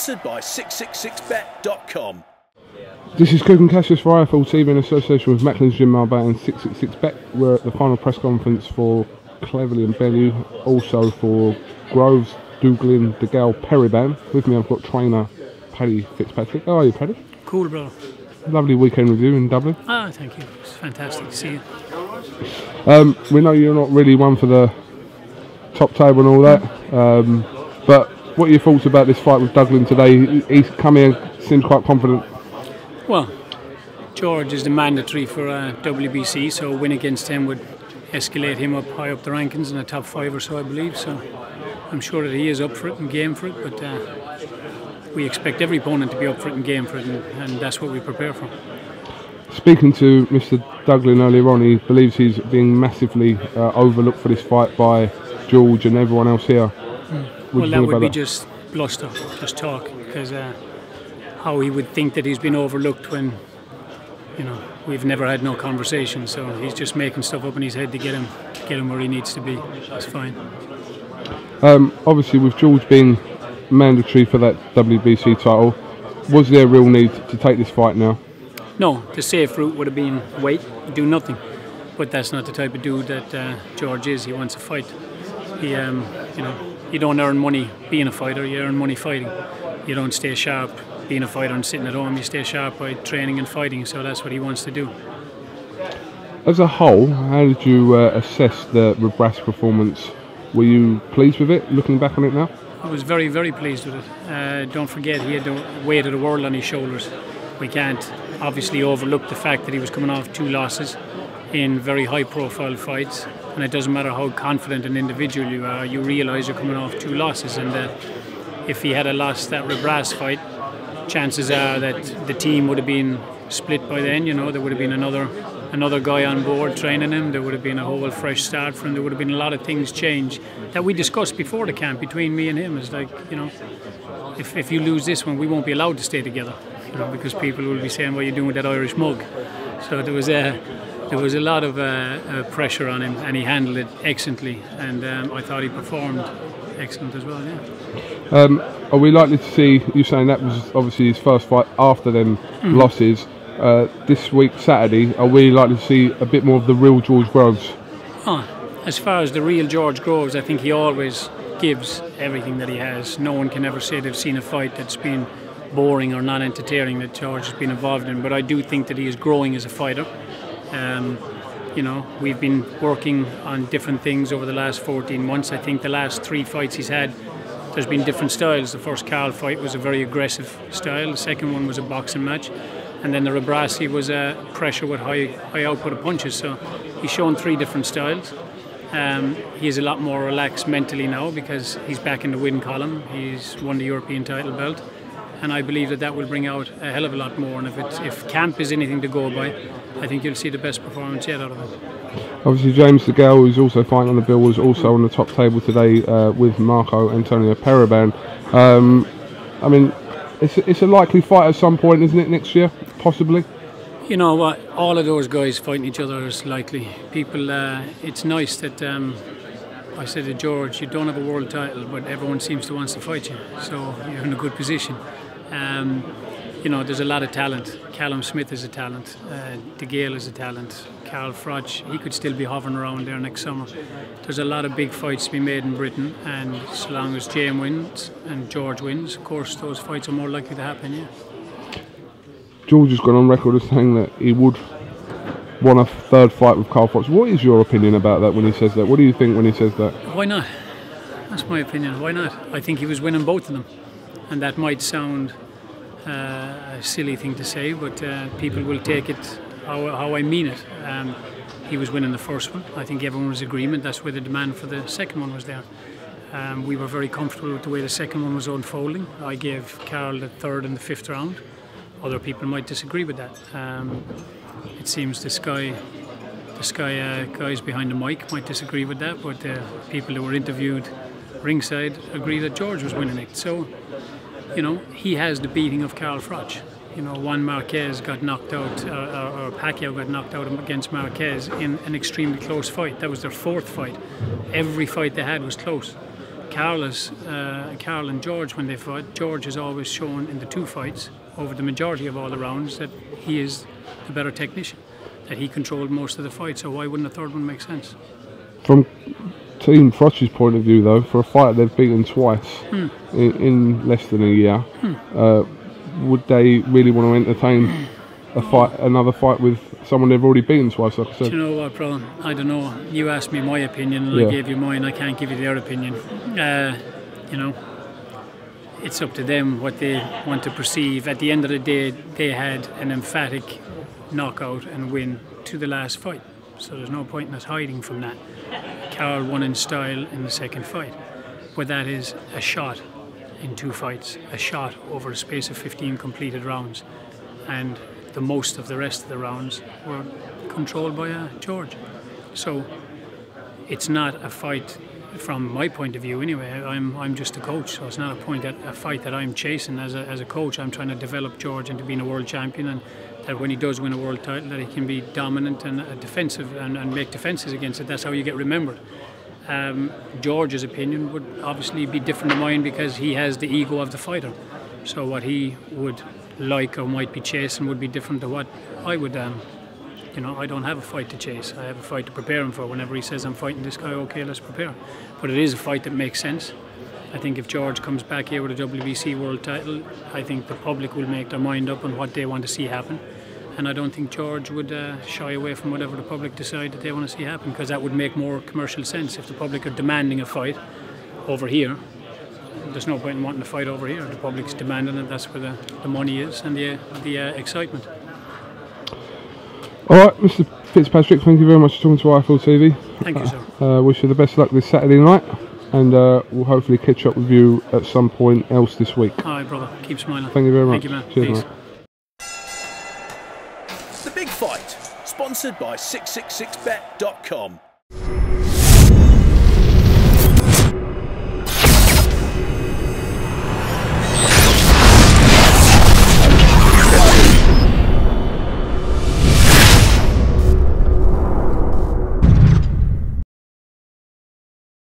Sponsored by 666bet.com. This is Coogan Cassius for IFL TV in association with Macklin's Gym Marbella and 666bet. We're at the final press conference for Cleverley and Bellew, also for Groves, DOUGLIN, DeGALE, Periban. With me I've got trainer Paddy Fitzpatrick. How are you, Paddy? Cool, bro. Lovely weekend with you in Dublin. Ah, thank you. It's fantastic to see you. We know you're not really one for the top table and all that, but what are your thoughts about this fight with DOUGLIN today? He's come here, seems quite confident. Well, George is the mandatory for WBC, so a win against him would escalate him up high up the rankings in the top 5 or so, I believe. So I'm sure that he is up for it and game for it, but we expect every opponent to be up for it and game for it, and that's what we prepare for. Speaking to Mr. DOUGLIN earlier on, he believes he's being massively overlooked for this fight by George and everyone else here. Well, that would be just bluster, just talk, because how he would think that he's been overlooked when, you know, we've never had no conversation. So he's just making stuff up in his head to get him where he needs to be. That's fine. Obviously, with George being mandatory for that WBC title, was there a real need to take this fight now? No, the safe route would have been wait, do nothing. But that's not the type of dude that George is. He wants to fight. He, you know, you don't earn money being a fighter. You earn money fighting. You don't stay sharp being a fighter and sitting at home. You stay sharp by training and fighting. So that's what he wants to do. As a whole, how did you assess the Rebras performance? Were you pleased with it, looking back on it now? I was very, very pleased with it. Don't forget, he had the weight of the world on his shoulders. We can't obviously overlook the fact that he was coming off 2 losses in very high-profile fights, and it doesn't matter how confident an individual you are, you realise you're coming off 2 losses, and if he had lost that Rebras fight, chances are that the team would have been split by then. You know, there would have been another guy on board training him. There would have been a whole fresh start for him. There would have been a lot of things change that we discussed before the camp between me and him. It's like, you know, if you lose this one, we won't be allowed to stay together, you know, because people will be saying, what are you doing with that Irish mug? So there was a lot of pressure on him, and he handled it excellently, and I thought he performed excellent as well. Yeah. Are we likely to see, you saying that was obviously his first fight after them losses, this week Saturday, are we likely to see a bit more of the real George Groves? As far as the real George Groves, I think he always gives everything that he has. No one can ever say they've seen a fight that's been boring or not entertaining that George has been involved in, but I do think that he is growing as a fighter. You know, we've been working on different things over the last 14 months. I think the last 3 fights he's had, there's been different styles. The first Carl fight was a very aggressive style. The second one was a boxing match. And then the Rebrasi was a pressure with high output of punches. So he's shown 3 different styles. He is a lot more relaxed mentally now because he's back in the win column. He's won the European title belt. And I believe that will bring out a hell of a lot more. And if camp is anything to go by, I think you'll see the best performance yet out of him. Obviously, James DeGALE, who's also fighting on the bill, was also on the top table today with Marco Antonio Periban. I mean, it's a likely fight at some point, isn't it, next year, possibly? You know what? All of those guys fighting each other is likely. People, it's nice that I said to George, you don't have a world title, but everyone seems to want to fight you, so you're in a good position. You know, there's a lot of talent. Callum Smith is a talent. DeGALE is a talent. Carl Froch, he could still be hovering around there next summer. There's a lot of big fights to be made in Britain, and so long as James wins and George wins, of course, those fights are more likely to happen, yeah. George has gone on record as saying that he would want a 3rd fight with Carl Froch. What is your opinion about that when he says that? What do you think when he says that? Why not? That's my opinion. Why not? I think he was winning both of them, and that might sound a silly thing to say, but people will take it how I mean it. He was winning the first one. I think everyone was in agreement. That's where the demand for the second one was there. We were very comfortable with the way the second one was unfolding. I gave Carl the 3rd and the 5th round. Other people might disagree with that. It seems the Sky guys behind the mic might disagree with that, but people who were interviewed ringside agree that George was winning it. So, you know, he has the beating of Carl Froch. You know, Juan Marquez got knocked out, or Pacquiao got knocked out against Marquez in an extremely close fight. That was their 4th fight. Every fight they had was close. Carl and George, when they fought, George has always shown in the 2 fights over the majority of all the rounds that he is the better technician, that he controlled most of the fight. So why wouldn't a third one make sense? From Team Froch's point of view, though, for a fight they've beaten twice in less than a year, would they really want to entertain another fight with someone they've already beaten twice, like I said? Do you know what, bro? I don't know. You asked me my opinion and I gave you mine. I can't give you their opinion. You know, it's up to them what they want to perceive. At the end of the day, they had an emphatic knockout and win to the last fight. So there's no point in us hiding from that. Carl won in style in the second fight. But that is a shot in 2 fights, a shot over a space of 15 completed rounds. And the most of the rest of the rounds were controlled by George. So it's not a fight, from my point of view anyway. I'm just a coach, so it's not a fight that I'm chasing as a coach. I'm trying to develop George into being a world champion, and that when he does win a world title, that he can be dominant and defensive and make defences against it. That's how you get remembered. George's opinion would obviously be different to mine because he has the ego of the fighter. So what he would like or might be chasing would be different to what I would. You know, I don't have a fight to chase. I have a fight to prepare him for. Whenever he says I'm fighting this guy, okay, let's prepare. But it is a fight that makes sense. I think if George comes back here with a WBC world title, I think the public will make their mind up on what they want to see happen. And I don't think George would shy away from whatever the public decide that they want to see happen, because that would make more commercial sense. If the public are demanding a fight over here, there's no point in wanting to fight over here. The public's demanding it. That's where the money is and the excitement. All right, Mr. Fitzpatrick, thank you very much for talking to IFL TV. Thank you, sir. Wish you the best luck this Saturday night, and we'll hopefully catch up with you at some point else this week. All right, brother. Keep smiling. Thank you very much. Thank you, man. Cheers, Peace. mate. The Big Fight, sponsored by 666bet.com.